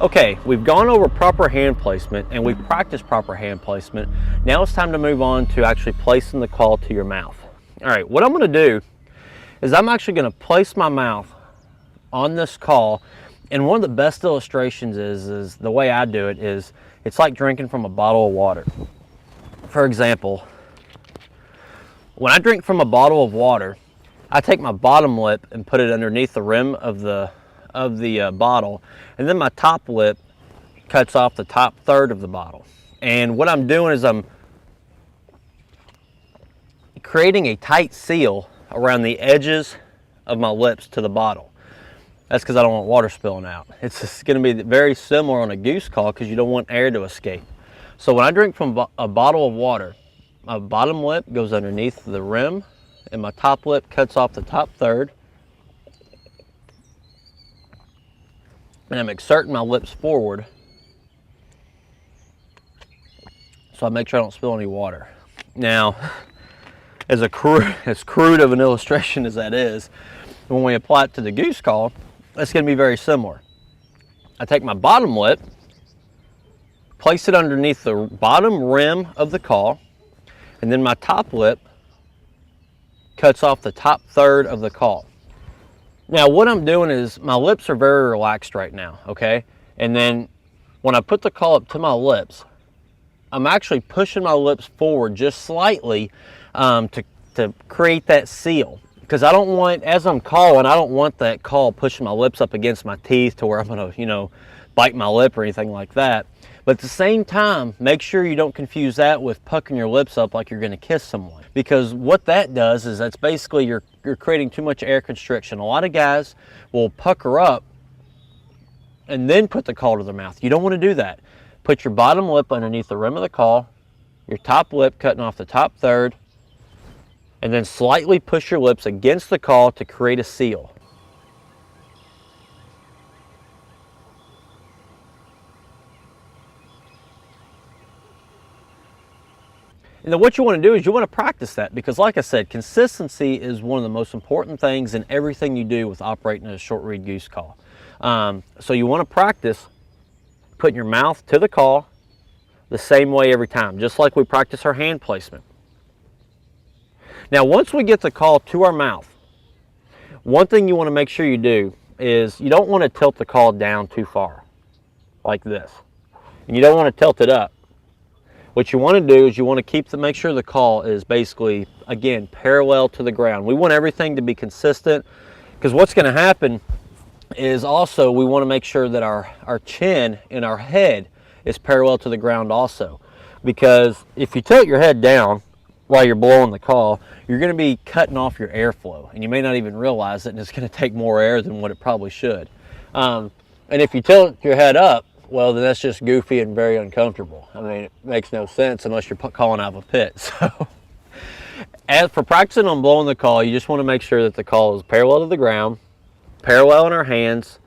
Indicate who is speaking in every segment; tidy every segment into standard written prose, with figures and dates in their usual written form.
Speaker 1: Okay, we've gone over proper hand placement and we've practiced proper hand placement. Now it's time to move on to actually placing the call to your mouth. All right, what I'm going to do is I'm actually going to place my mouth on this call, and one of the best illustrations is the way I do it is it's like drinking from a bottle of water. For example, when I drink from a bottle of water, I take my bottom lip and put it underneath the rim of the bottle, and then my top lip cuts off the top third of the bottle. And what I'm doing is I'm creating a tight seal around the edges of my lips to the bottle. That's because I don't want water spilling out. It's just going to be very similar on a goose call because you don't want air to escape. So when I drink from a bottle of water, my bottom lip goes underneath the rim and my top lip cuts off the top third. And I'm exerting my lips forward so I make sure I don't spill any water. Now, as crude of an illustration as that is, when we apply it to the goose call, it's going to be very similar. I take my bottom lip, place it underneath the bottom rim of the call, and then my top lip cuts off the top third of the call. Now what I'm doing is my lips are very relaxed right now, okay? And then when I put the call up to my lips, I'm actually pushing my lips forward just slightly to create that seal. Because I don't want, as I'm calling, I don't want that call pushing my lips up against my teeth to where I'm gonna, bite my lip or anything like that. But at the same time, make sure you don't confuse that with puckering your lips up like you're gonna kiss someone. Because what that does is that's basically you're creating too much air constriction. A lot of guys will pucker up and then put the call to their mouth. You don't wanna do that. Put your bottom lip underneath the rim of the call, your top lip cutting off the top third, and then slightly push your lips against the call to create a seal. And then what you want to do is you want to practice that, because like I said, consistency is one of the most important things in everything you do with operating a short reed goose call. So you want to practice putting your mouth to the call the same way every time, just like we practice our hand placement. Now, once we get the call to our mouth, one thing you want to make sure you do is you don't want to tilt the call down too far, like this. And you don't want to tilt it up. What you want to do is you want to make sure the call is basically, again, parallel to the ground. We want everything to be consistent, because what's going to happen is also we want to make sure that our chin and our head is parallel to the ground also. Because if you tilt your head down while you're blowing the call, you're going to be cutting off your airflow, and you may not even realize it, and it's going to take more air than what it probably should. And if you tilt your head up, well, then that's just goofy and very uncomfortable. I mean, it makes no sense unless you're calling out of a pit. So, as for practicing on blowing the call, you just want to make sure that the call is parallel to the ground, parallel in our hands,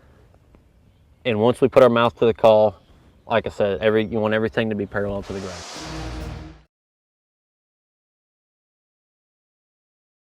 Speaker 1: and once we put our mouth to the call, like I said, you want everything to be parallel to the ground.